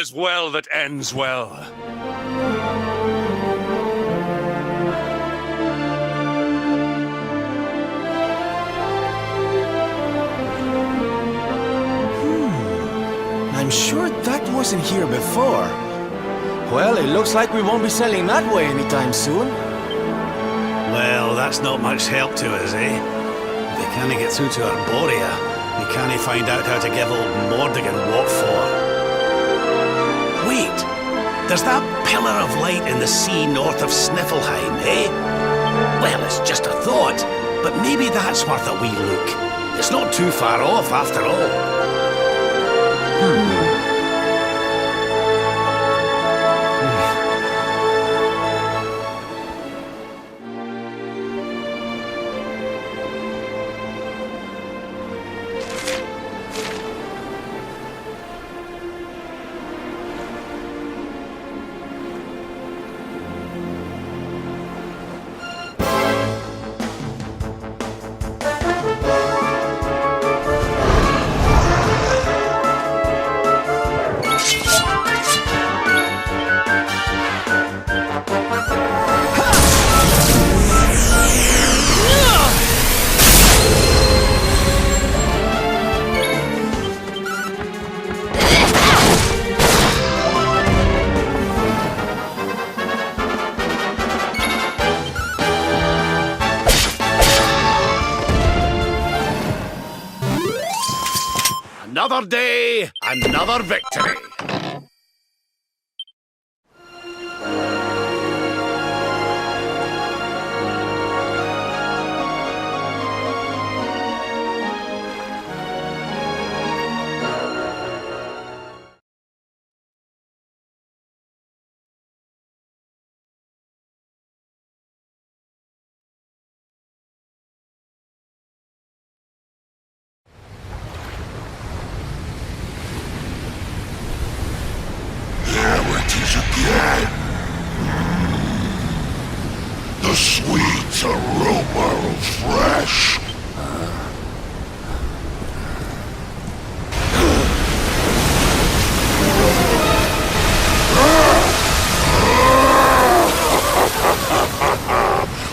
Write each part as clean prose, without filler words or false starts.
is well that ends well. I'm sure that wasn't here before. Well, it looks like we won't be sailing that way anytime soon. Well, that's not much help to us, eh? They can't get through to Arborea. We can't find out how to give old Mordigan what for. Wait! There's that pillar of light in the sea north of Sniffelheim, eh? Well, it's just a thought, but maybe that's worth a wee look. It's not too far off, after all. Another day, another victory. Again. The sweet aroma of fresh.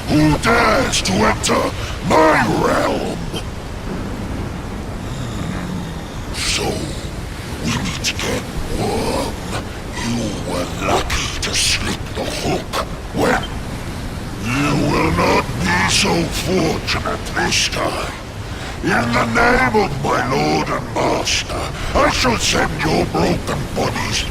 Who dares to enter my realm? So, we meet again, worm. You were lucky to slip the hook when you will not be so fortunate this time. In the name of my lord and master, I shall send your broken bodies.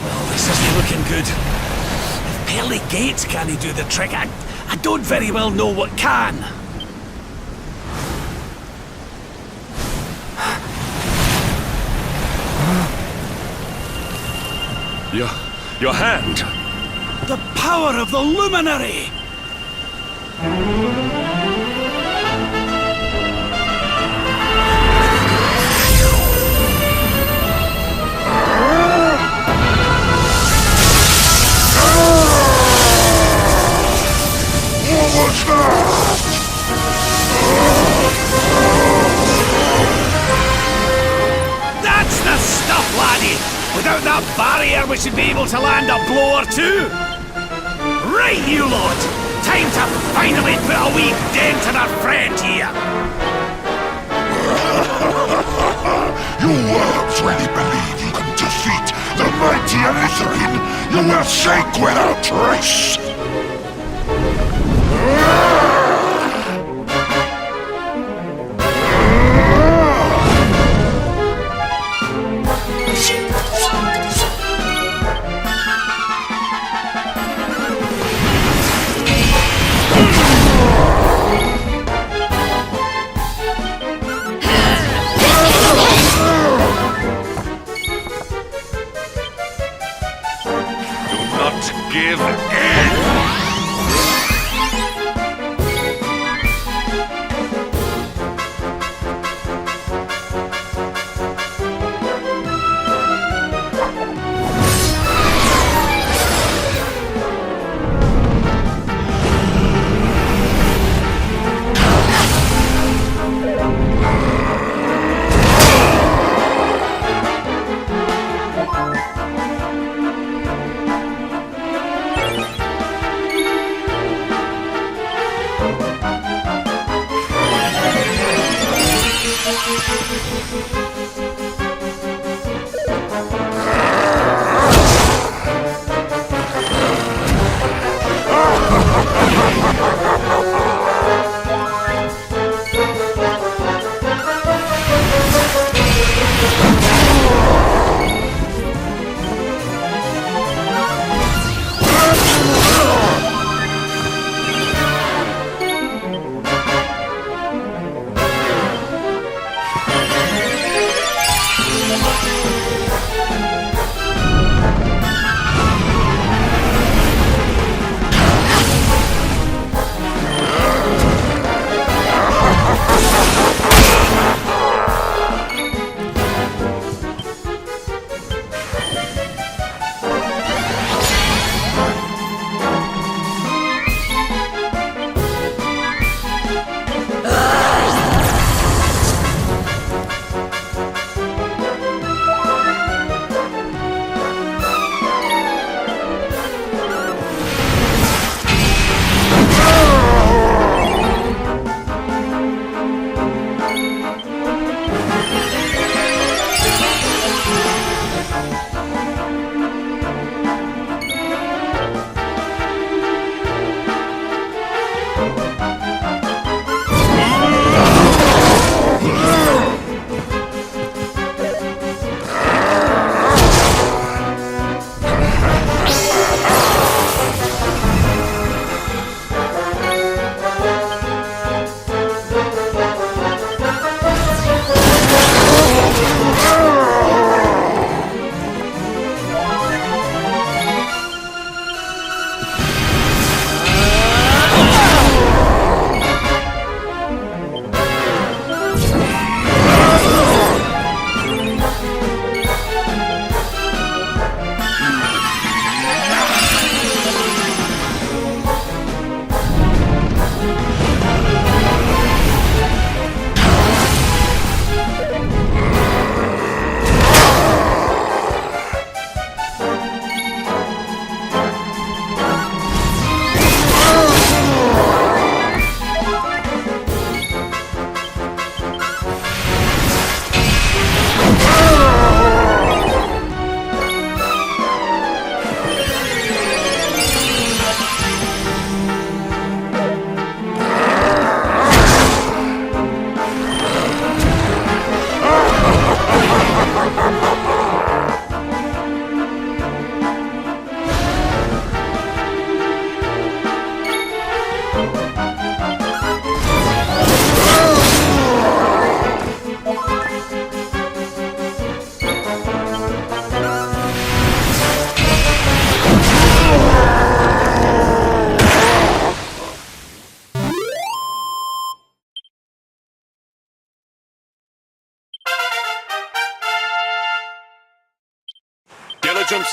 Well, this isn't looking good. If pearly gates can't do the trick, I don't very well know what can. Your hand! The power of the luminary! What was that? That's the stuff, laddie! Without that barrier, we should be able to land a blow or two. Right, you lot! Time to finally put a wee dent in our friend here! You worms really believe you can defeat the mighty Elithrin? You will sink without trace! Give in!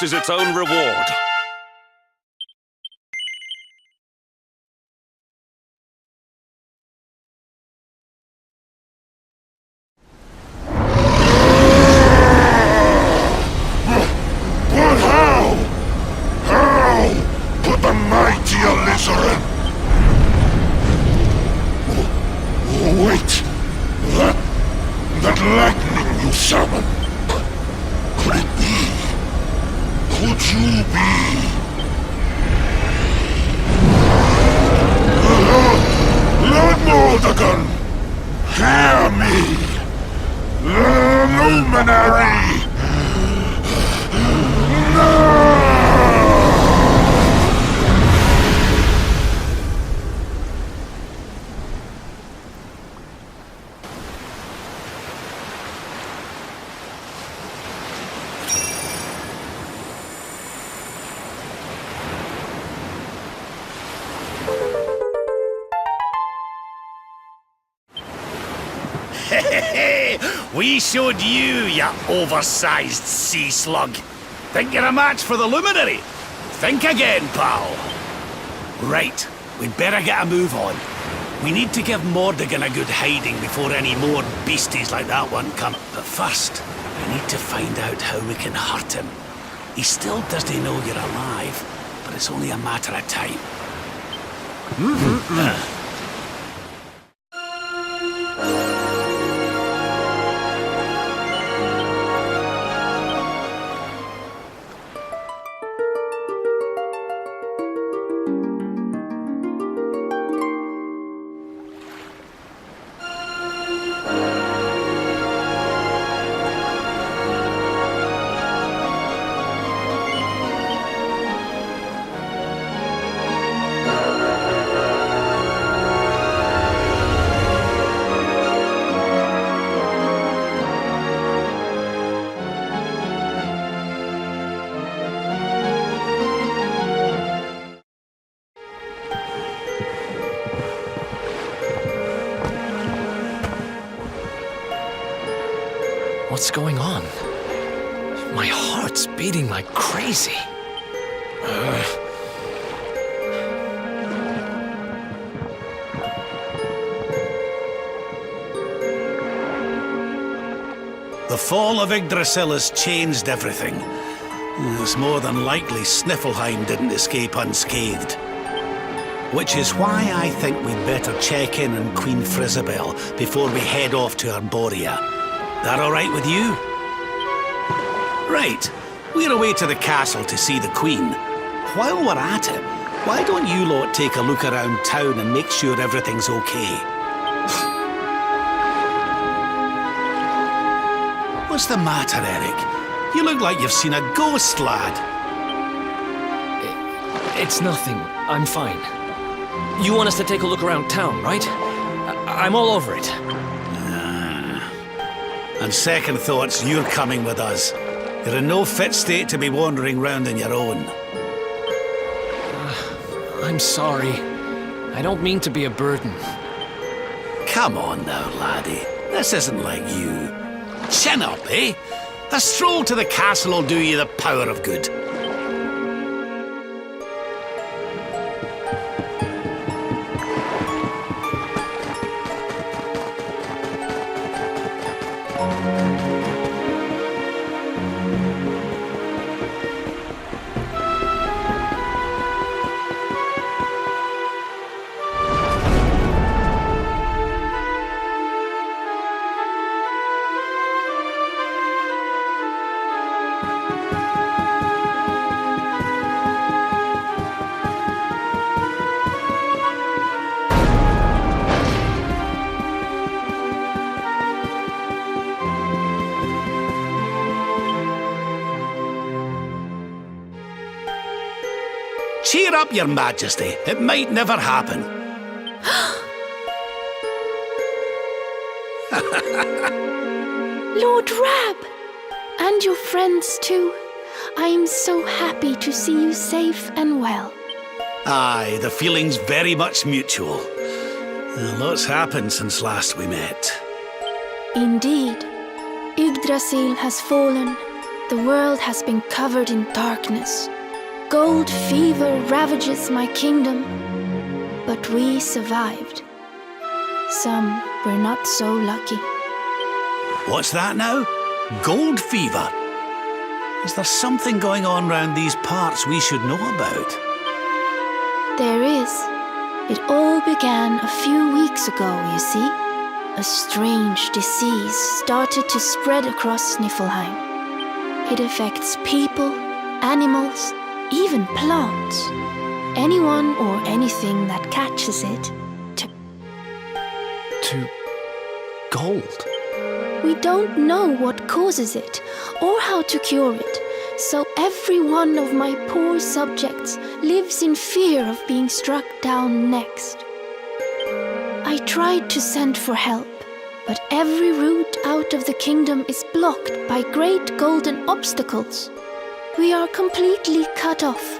loss is its own reward. But how? How could the mighty Alizarin... Oh, wait. That lightning you summon. Could it be? Could you be? Lord Mordegon, hear me! Luminary! No! We showed you, you oversized sea slug. Think you're a match for the luminary? Think again, pal. Right, we'd better get a move on. We need to give Mordegon a good hiding before any more beasties like that one come. But first, we need to find out how we can hurt him. He still doesn't know you're alive, but it's only a matter of time. What's going on? My heart's beating like crazy. The fall of Yggdrasil has changed everything. It's more than likely Sniffleheim didn't escape unscathed. Which is why I think we'd better check in on Queen Frizabel before we head off to Arborea. That all right with you? Right. We're away to the castle to see the Queen. While we're at it, why don't you lot take a look around town and make sure everything's okay? What's the matter, Eric? You look like you've seen a ghost, lad. It's nothing. I'm fine. You want us to take a look around town, right? I'm all over it. On second thoughts, you're coming with us. You're in no fit state to be wandering round on your own. I'm sorry. I don't mean to be a burden. Come on now, laddie. This isn't like you. Chin up, eh? A stroll to the castle will do you the power of good. Cheer up, Your Majesty. It might never happen. Lord Rab! And your friends too. I am so happy to see you safe and well. Aye, the feeling's very much mutual. A lot's happened since last we met. Indeed. Yggdrasil has fallen. The world has been covered in darkness. Gold fever ravages my kingdom, but we survived. Some were not so lucky. What's that now? Gold fever? Is there something going on round these parts we should know about? There is. It all began a few weeks ago, you see. A strange disease started to spread across Niflheim. It affects people, animals, even plants. Anyone or anything that catches it To gold. We don't know what causes it or how to cure it, so every one of my poor subjects lives in fear of being struck down next. I tried to send for help, but every route out of the kingdom is blocked by great golden obstacles. We are completely cut off.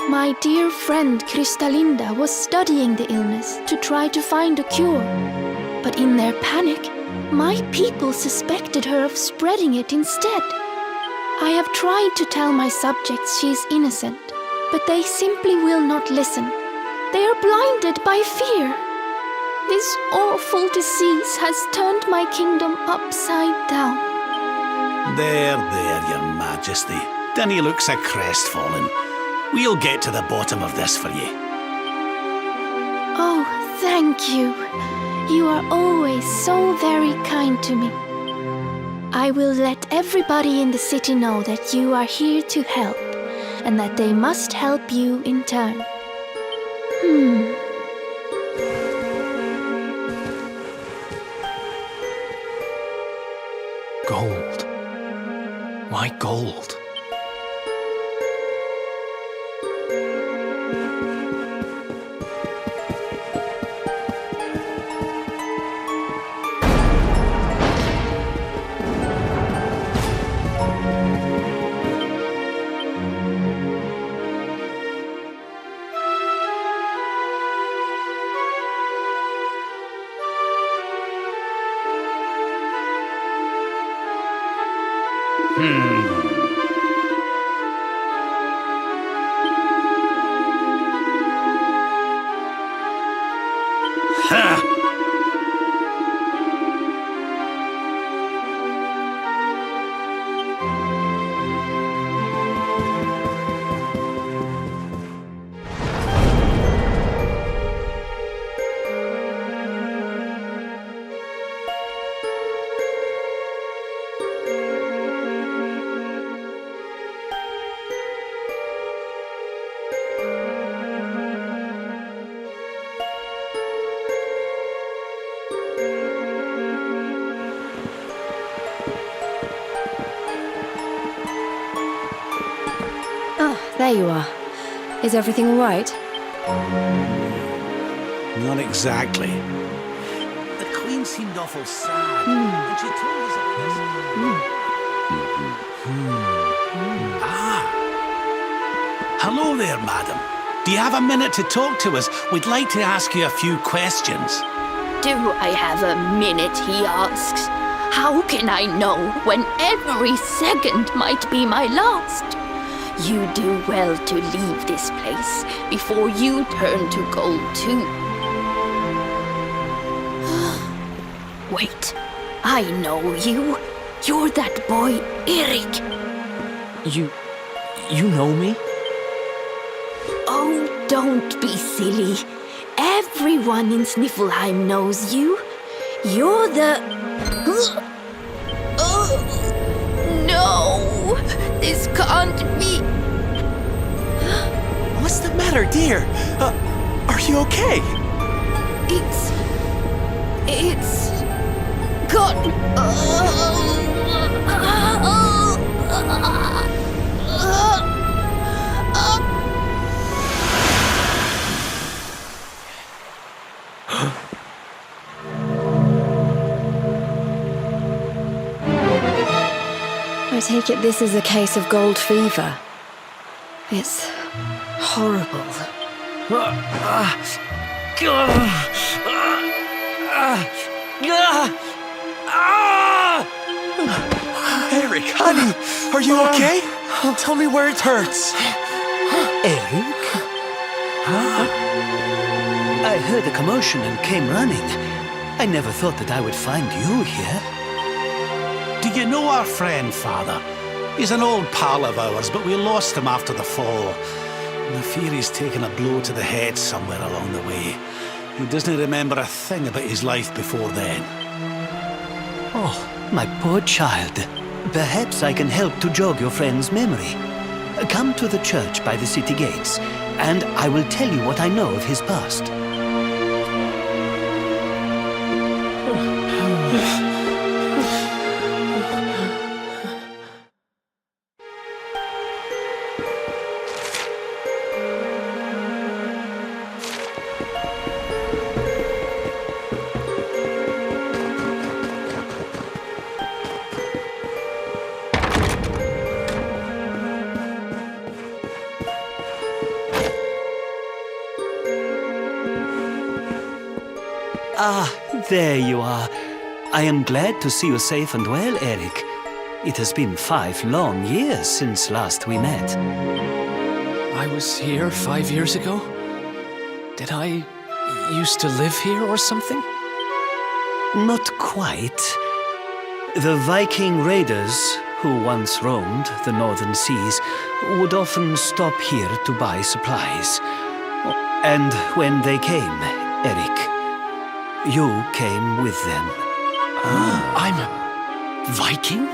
My dear friend Kristalinda was studying the illness to try to find a cure, but in their panic, my people suspected her of spreading it instead. I have tried to tell my subjects she is innocent, but they simply will not listen. They are blinded by fear. This awful disease has turned my kingdom upside down. There, Your Majesty. Dinny looks a crestfallen. We'll get to the bottom of this for you. Oh, thank you. You are always so very kind to me. I will let everybody in the city know that you are here to help, and that they must help you in turn. Gold. Why gold? There you are. Is everything all right? Not exactly. The Queen seemed awful sad, and she told us about this. Hello there, madam. Do you have a minute to talk to us? We'd like to ask you a few questions. Do I have a minute, he asks. How can I know when every second might be my last? You do well to leave this place before you turn to gold too. Wait, I know you. You're that boy, Erik. You know me? Oh, don't be silly. Everyone in Sniffelheim knows you. You're the... No! This can't be... What's the matter, dear? Are you okay? It's... gone... I take it this is a case of gold fever. It's horrible. Eric! Eric, honey, are you okay? Tell me where it hurts. Eric? I heard a commotion and came running. I never thought that I would find you here. Do you know our friend, Father? He's an old pal of ours, but we lost him after the fall. I fear he's taken a blow to the head somewhere along the way. He doesn't remember a thing about his life before then. Oh, my poor child. Perhaps I can help to jog your friend's memory. Come to the church by the city gates, and I will tell you what I know of his past. Ah, there you are. I am glad to see you safe and well, Eric. It has been 5 long years since last we met. I was here 5 years ago? Did I used to live here or something? Not quite. The Viking raiders, who once roamed the northern seas, would often stop here to buy supplies. And when they came, Eric, you came with them. I'm a Viking?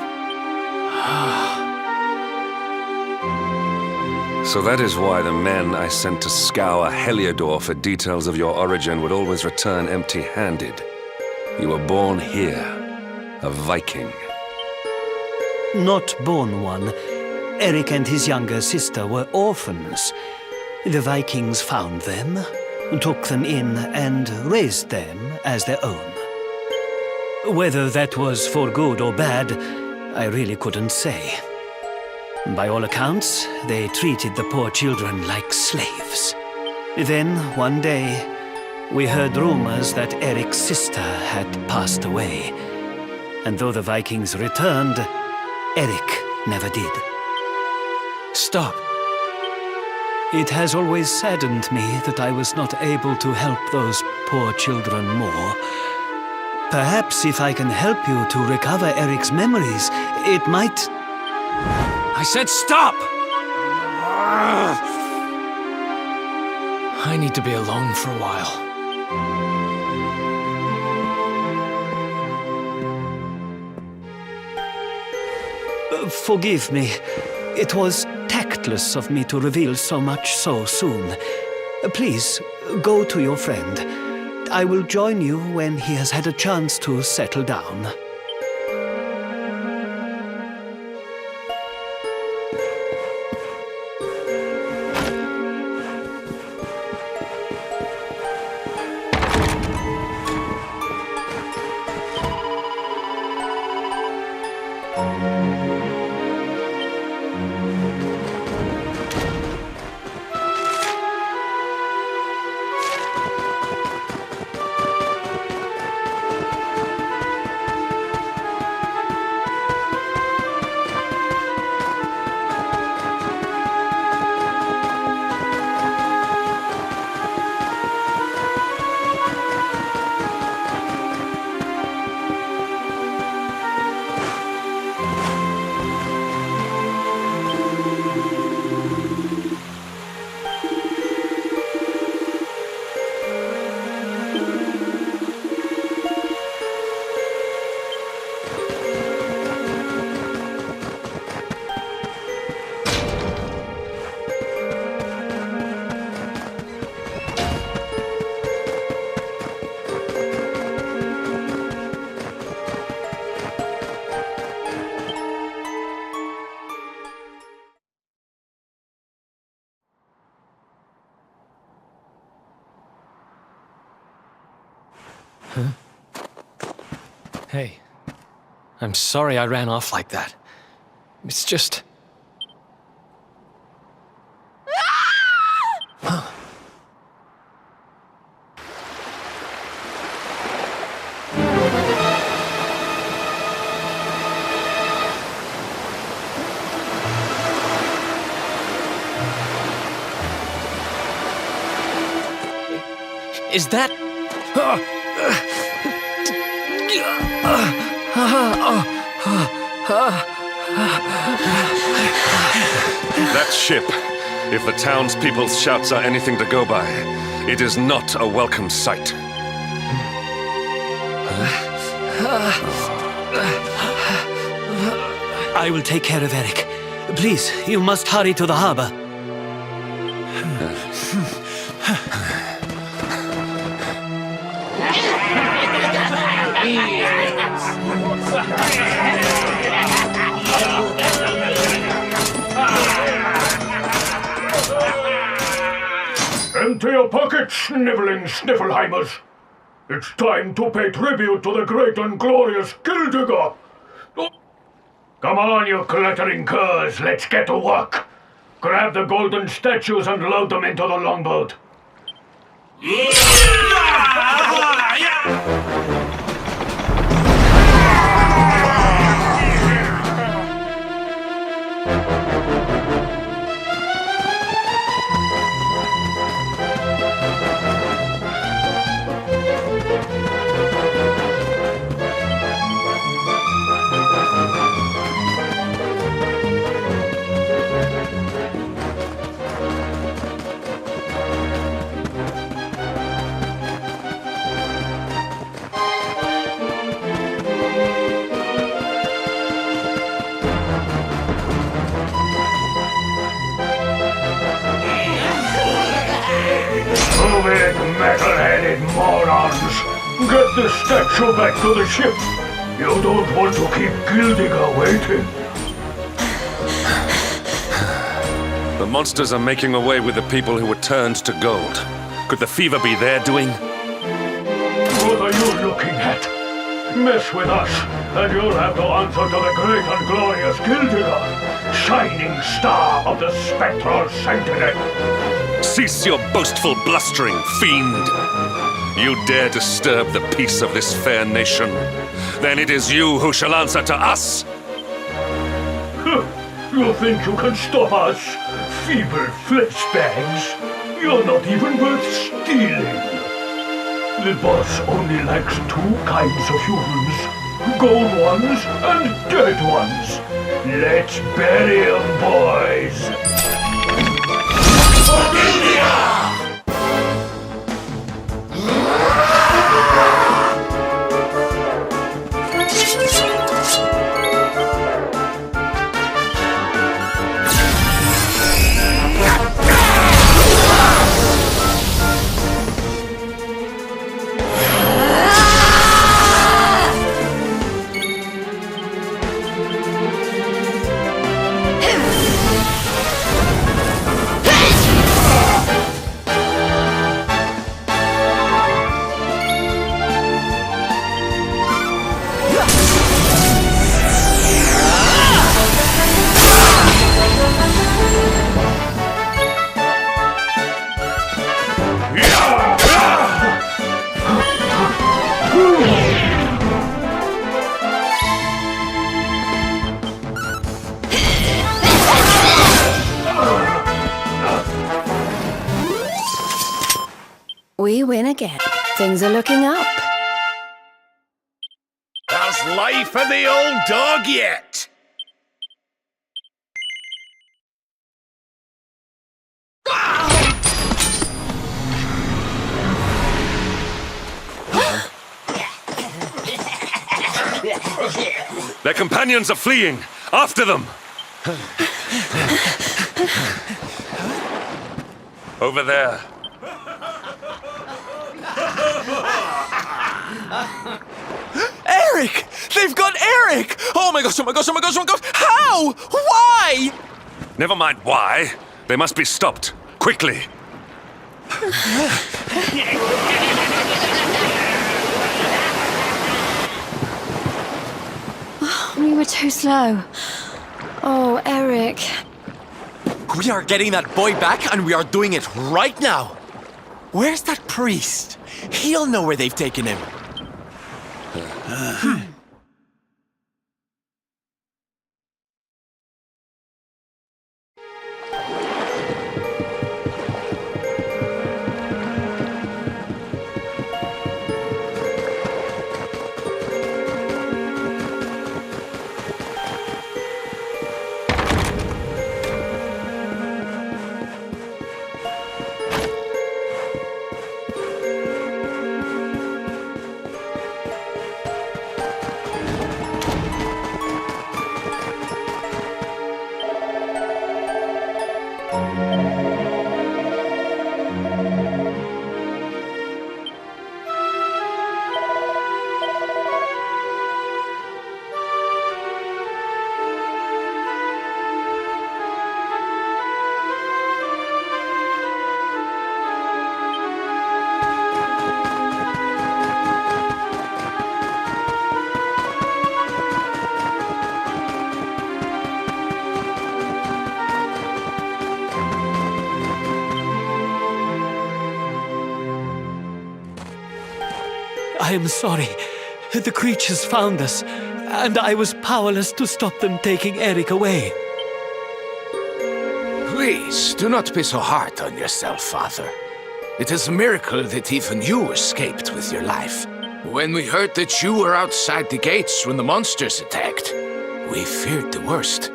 So that is why the men I sent to scour Heliodor for details of your origin would always return empty-handed. You were born here, a Viking. Not born one. Eric and his younger sister were orphans. The Vikings found them, took them in, and raised them as their own. Whether that was for good or bad, I really couldn't say. By all accounts, they treated the poor children like slaves. Then, one day, we heard rumors that Eric's sister had passed away. And though the Vikings returned, Eric never did. Stop. It has always saddened me that I was not able to help those poor children more. Perhaps if I can help you to recover Eric's memories, it might... I said stop! I need to be alone for a while. Forgive me. It was tactless of me to reveal so much so soon. Please, go to your friend. I will join you when he has had a chance to settle down. Hey, I'm sorry I ran off like that. It's just... Is that... That ship, if the townspeople's shouts are anything to go by, it is not a welcome sight. I will take care of Eric. Please, you must hurry to the harbor. Empty your pockets, sniveling Sniffelheimers. It's time to pay tribute to the great and glorious Kildigger. Come on, you clattering curs, let's get to work. Grab the golden statues and load them into the longboat. Metal-headed morons! Get the statue back to the ship! You don't want to keep Kildigger waiting! The monsters are making away with the people who were turned to gold. Could the fever be their doing? What are you looking at? Mess with us, and you'll have to answer to the great and glorious Kildigger, shining star of the spectral sentinel! Cease your boastful blustering, fiend! You dare disturb the peace of this fair nation? Then it is you who shall answer to us! You think you can stop us? Feeble fleshbags? You're not even worth stealing! The boss only likes two kinds of humans. Gold ones and dead ones. Let's bury 'em, boys! We win again. Things are looking up. There's life in the old dog yet! Their companions are fleeing! After them! Over there. Eric! They've got Eric! Oh my gosh, oh my gosh, oh my gosh, oh my gosh! How? Why? Never mind why. They must be stopped. Quickly. We were too slow. Oh, Eric. We are getting that boy back, and we are doing it right now. Where's that priest? He'll know where they've taken him. I am sorry. The creatures found us, and I was powerless to stop them taking Eric away. Please, do not be so hard on yourself, Father. It is a miracle that even you escaped with your life. When we heard that you were outside the gates when the monsters attacked, we feared the worst.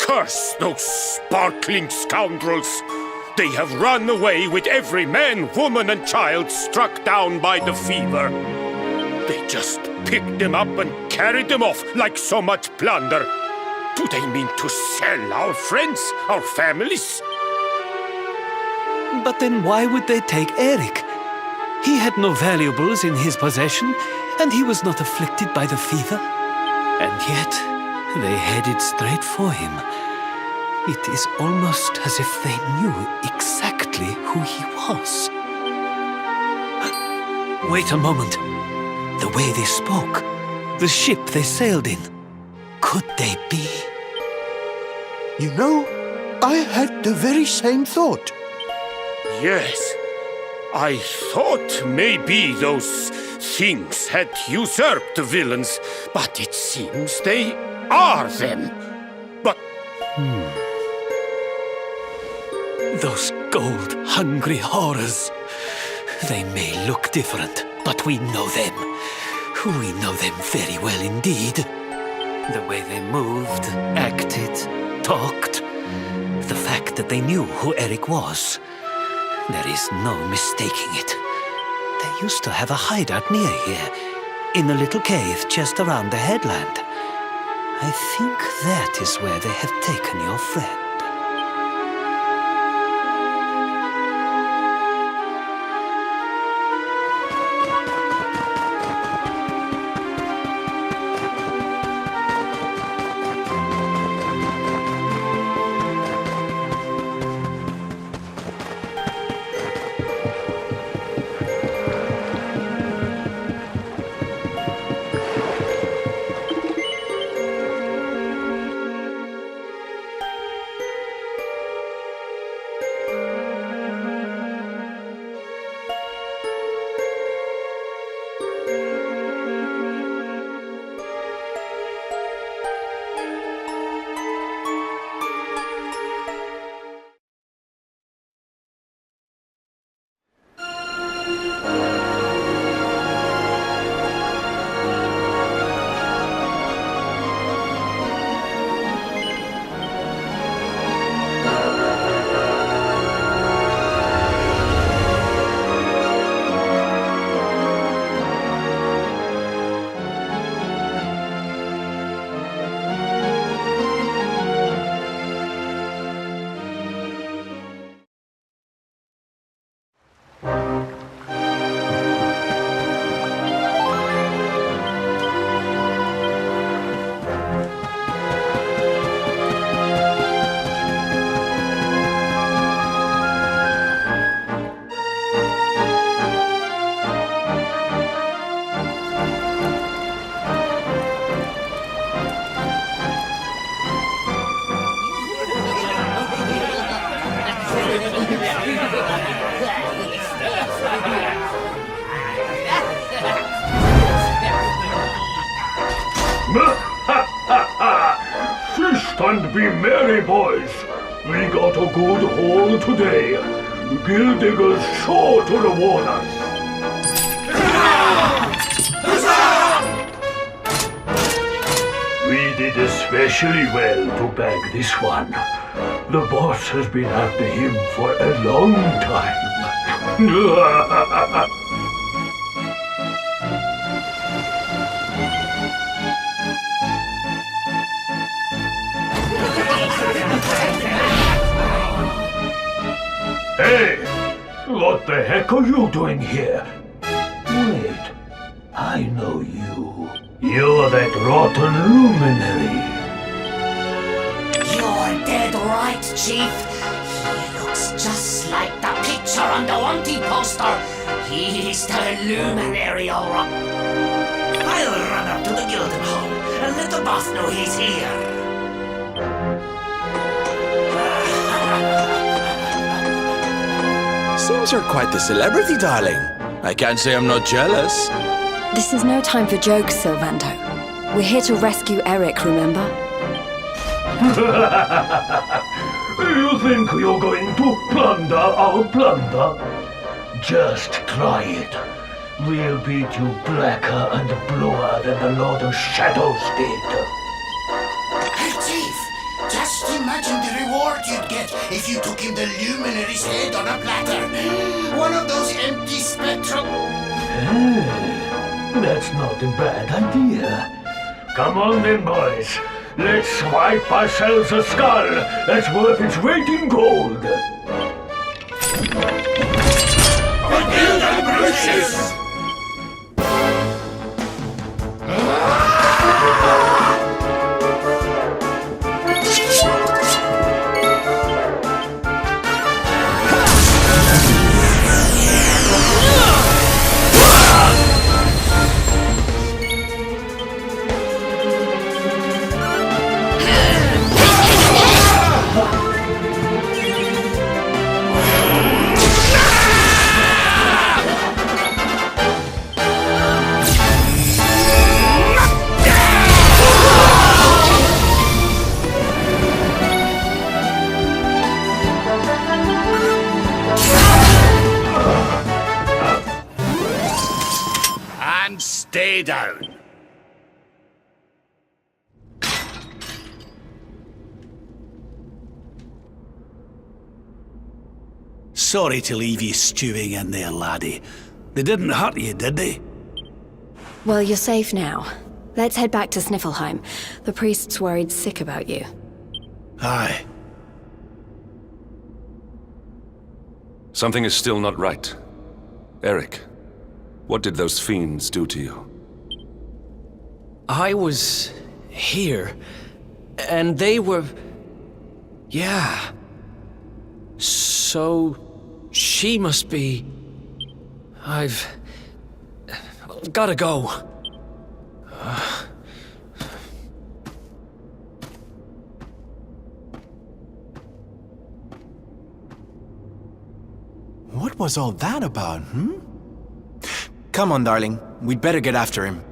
Curse those sparkling scoundrels! They have run away with every man, woman, and child struck down by the fever. They just picked them up and carried them off like so much plunder. Do they mean to sell our friends, our families? But then why would they take Eric? He had no valuables in his possession, and he was not afflicted by the fever. And yet, they headed straight for him. It is almost as if they knew exactly who he was. Wait a moment. The way they spoke, the ship they sailed in, could they be? You know, I had the very same thought. Yes. I thought maybe those things had usurped the villains, but it seems they are them. But... Those gold-hungry horrors. They may look different, but we know them. We know them very well indeed. The way they moved, acted, talked. The fact that they knew who Eric was. There is no mistaking it. They used to have a hideout near here, in a little cave just around the headland. I think that is where they have taken your friend. Feast and be merry, boys. We got a good haul today. Gill diggers sure to reward us. We did especially well to bag this one. The boss has been after him for a long time. Hey! What the heck are you doing here? Wait, I know you. You're that rotten luminary. You're dead right, Chief. He looks just like the picture on the wanted poster. He's the luminary, all right. I'll run up to the Gilden Hall and let the boss know he's here. Seems you're quite the celebrity, darling. I can't say I'm not jealous. This is no time for jokes, Sylvando. We're here to rescue Eric, remember? You think you're going to plunder our plunder? Just try it. We'll beat you blacker and bluer than the Lord of Shadows did. Hey, Chief! Just imagine the reward you'd get if you took him the luminary's head on a platter. One of those empty spectral... That's not a bad idea. Come on then, boys. Let's swipe ourselves a skull that's worth its weight in gold. Forgive the Bruces! Stay down. Sorry to leave you stewing in there, laddie. They didn't hurt you, did they? Well, you're safe now. Let's head back to Sniffelheim. The priest's worried sick about you. Aye. Something is still not right. Eric, what did those fiends do to you? I was here, and they were... Yeah. So... she must be... I've... gotta go. What was all that about, Come on, darling. We'd better get after him.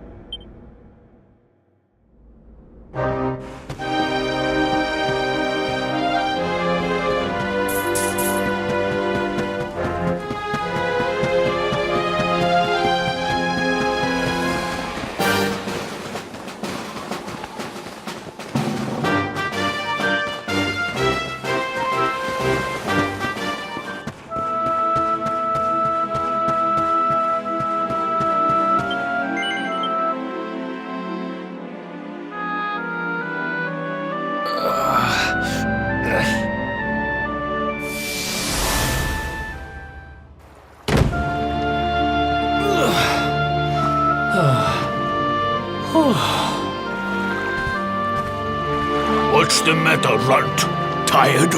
What's the matter, runt? Tired?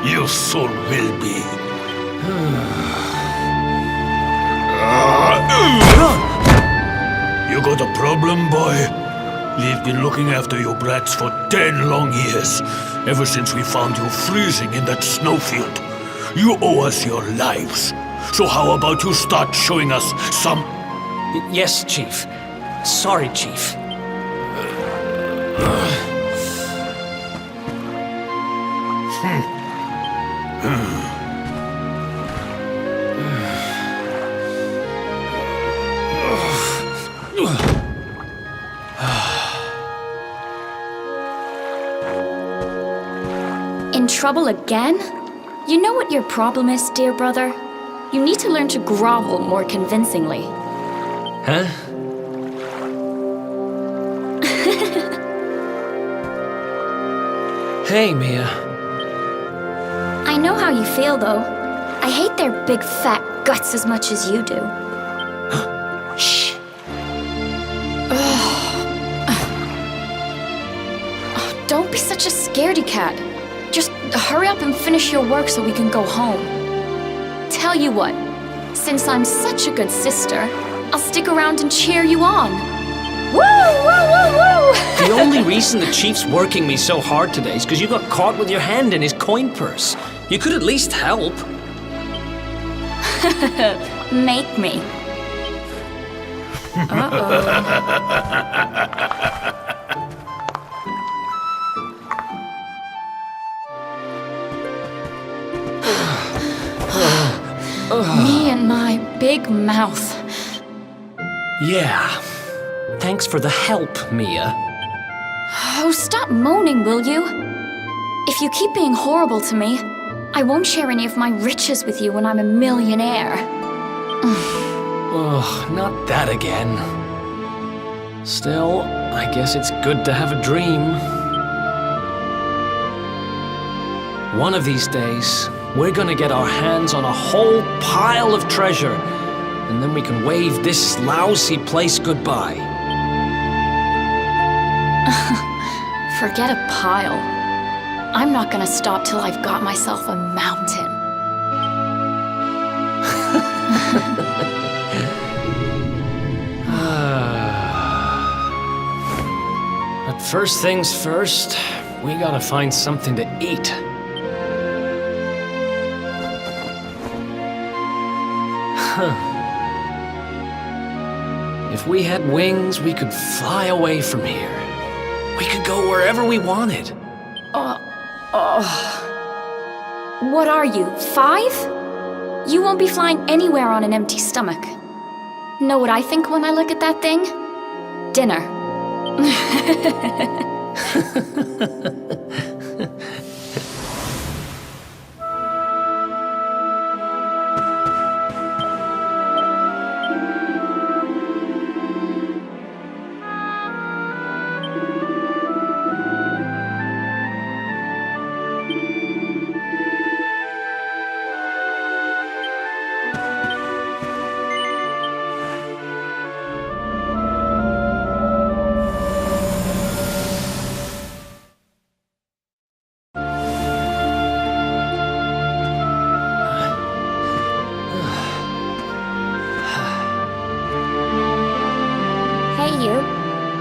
You soon will be. You got a problem, boy? We've been looking after your brats for 10 long years, ever since we found you freezing in that snowfield. You owe us your lives. So how about you start showing us some... Yes, Chief. Sorry, Chief. In trouble again? You know what your problem is, dear brother? You need to learn to grovel more convincingly. Huh? Hey, Mia. I know how you feel, though. I hate their big fat guts as much as you do. Shh. Don't be such a scaredy cat. Just hurry up and finish your work so we can go home. Tell you what, since I'm such a good sister, I'll stick around and cheer you on. Woo, woo, woo, woo! The only reason the Chief's working me so hard today is because you got caught with your hand in his coin purse. You could at least help. Make me. Me and my big mouth. Yeah. Thanks for the help, Mia. Oh, stop moaning, will you? If you keep being horrible to me, I won't share any of my riches with you when I'm a millionaire. Oh, not that again. Still, I guess it's good to have a dream. One of these days, we're gonna get our hands on a whole pile of treasure, and then we can wave this lousy place goodbye. Forget a pile. I'm not gonna stop till I've got myself a mountain. But first things first, we gotta find something to eat. If we had wings, we could fly away from here. We could go wherever we wanted. What are you, 5? You won't be flying anywhere on an empty stomach. Know what I think when I look at that thing? Dinner.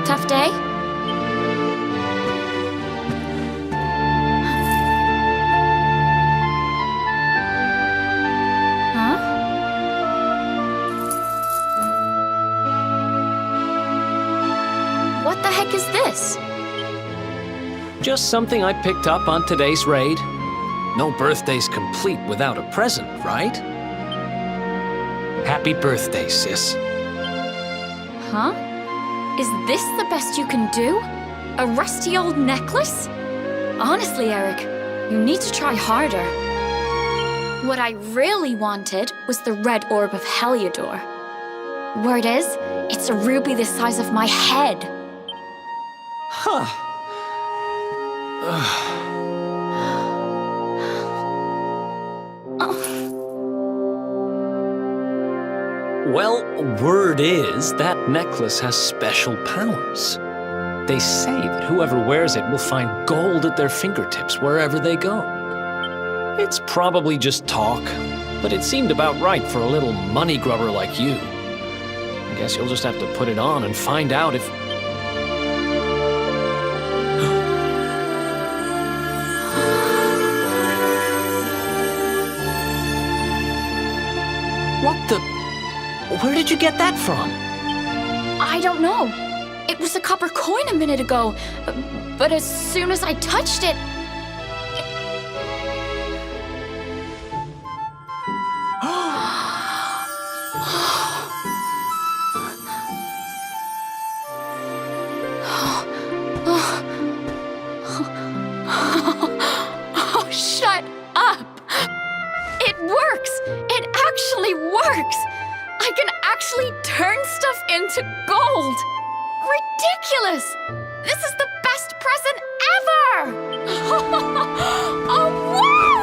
Tough day? Huh? What the heck is this? Just something I picked up on today's raid. No birthday's complete without a present, right? Happy birthday, sis. Huh? Is this the best you can do? A rusty old necklace? Honestly, Eric, you need to try harder. What I really wanted was the red orb of Heliodor. Word is, it's a ruby the size of my head. Huh. Well, word is that necklace has special powers. They say that whoever wears it will find gold at their fingertips wherever they go. It's probably just talk, but it seemed about right for a little money grubber like you. I guess you'll just have to put it on and find out if... What the... Where did you get that from? I don't know. It was a copper coin a minute ago, but as soon as I touched it... Oh, shut up! It works! It actually works! I can actually turn stuff into gold! Ridiculous! This is the best present ever! Oh, wow!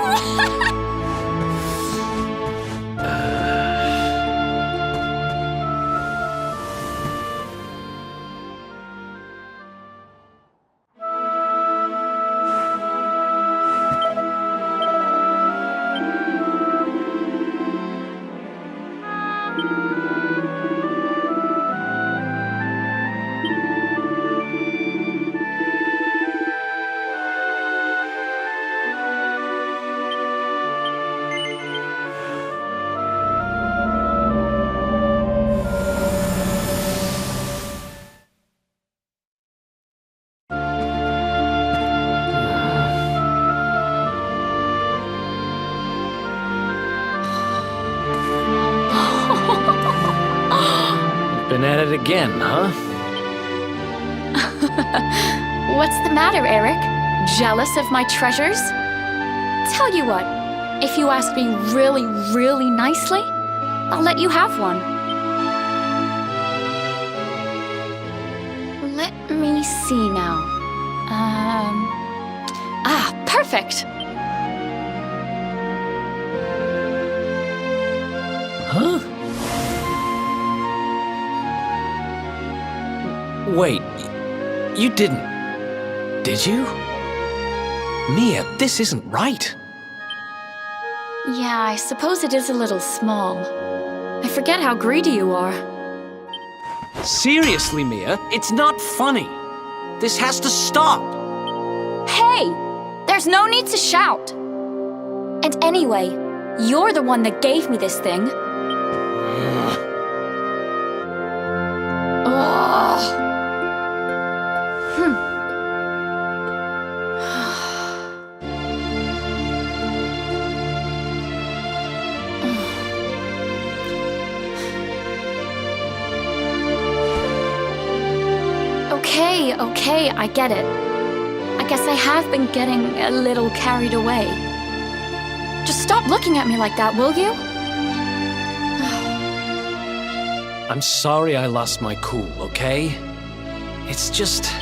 Been at it again, huh? What's the matter, Eric? Jealous of my treasures? Tell you what, if you ask me really, really nicely, I'll let you have one. Let me see now. Perfect! Huh? Wait, you didn't... Did you? Mia, this isn't right. Yeah, I suppose it is a little small. I forget how greedy you are. Seriously, Mia, it's not funny. This has to stop. Hey! There's no need to shout. And anyway, you're the one that gave me this thing. Okay, I get it. I guess I have been getting a little carried away. Just stop looking at me like that, will you? I'm sorry I lost my cool, okay? It's just...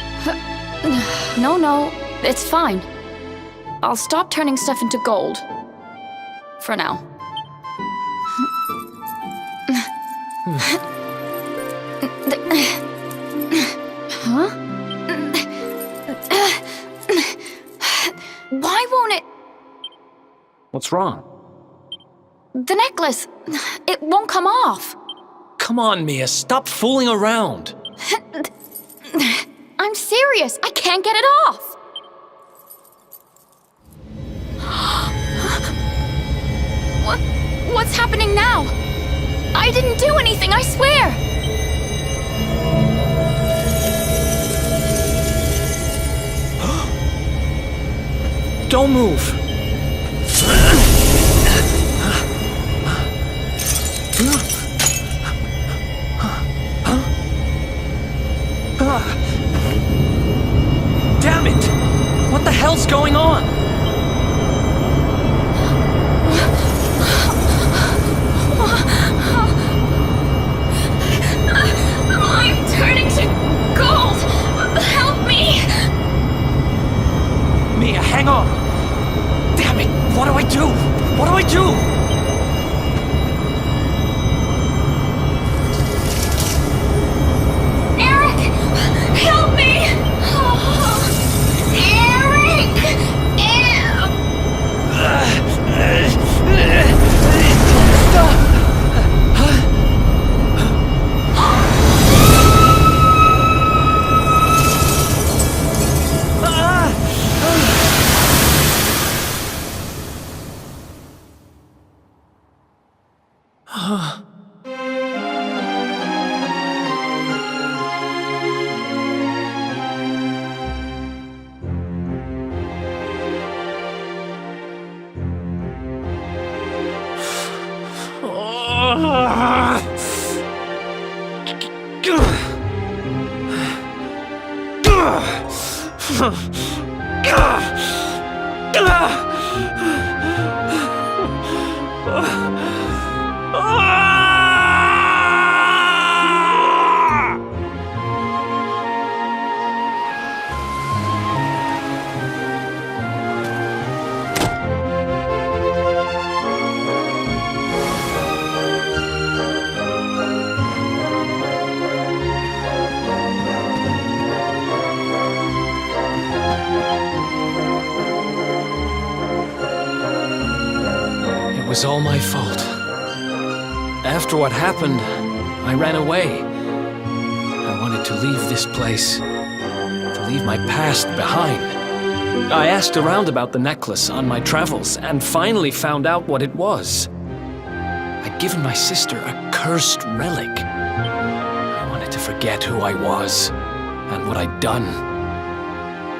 No, it's fine. I'll stop turning stuff into gold. For now. Huh? Why won't it... What's wrong? The necklace, it won't come off. Come on, Mia, stop fooling around. I'm serious, I can't get it off. What's happening now? I didn't do anything, I swear. Don't move. Damn it! What the hell's going on? I'm turning to gold! Help me! Mia, hang on! Damn it! What do I do? What do I do? Eric! Help me! Eric! It was all my fault. After what happened, I ran away. I wanted to leave this place, to leave my past behind. I asked around about the necklace on my travels and finally found out what it was. I'd given my sister a cursed relic. I wanted to forget who I was and what I'd done.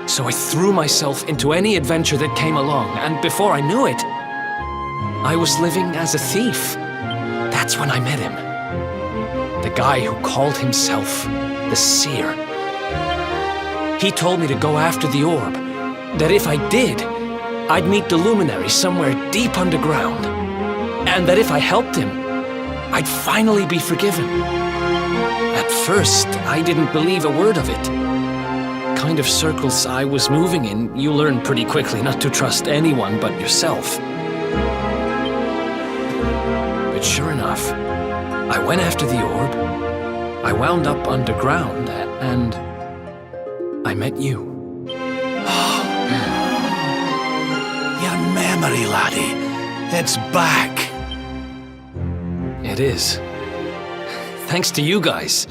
So I threw myself into any adventure that came along, and before I knew it, I was living as a thief. That's when I met him. The guy who called himself the Seer. He told me to go after the orb, that if I did, I'd meet the luminary somewhere deep underground, and that if I helped him, I'd finally be forgiven. At first, I didn't believe a word of it. Kind of circles I was moving in, you learn pretty quickly not to trust anyone but yourself. But sure enough, I went after the orb, I wound up underground, and I met you. Your memory, laddie. It's back. It is. Thanks to you guys.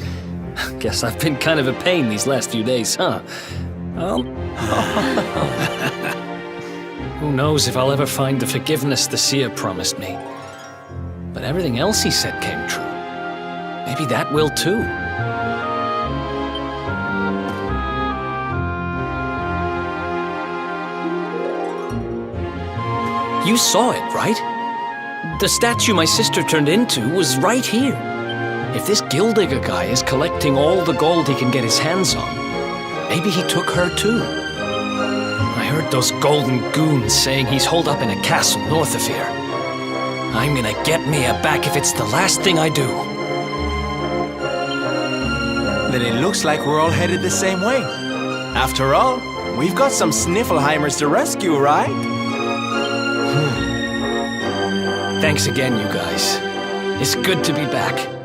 Guess I've been kind of a pain these last few days, huh? Who knows if I'll ever find the forgiveness the Seer promised me. But everything else he said came true. Maybe that will too. You saw it, right? The statue my sister turned into was right here. If this Gildigger guy is collecting all the gold he can get his hands on, maybe he took her too. I heard those golden goons saying he's holed up in a castle north of here. I'm gonna get Mia back if it's the last thing I do. Then it looks like we're all headed the same way. After all, we've got some Sniffelheimers to rescue, right? Thanks again, you guys. It's good to be back.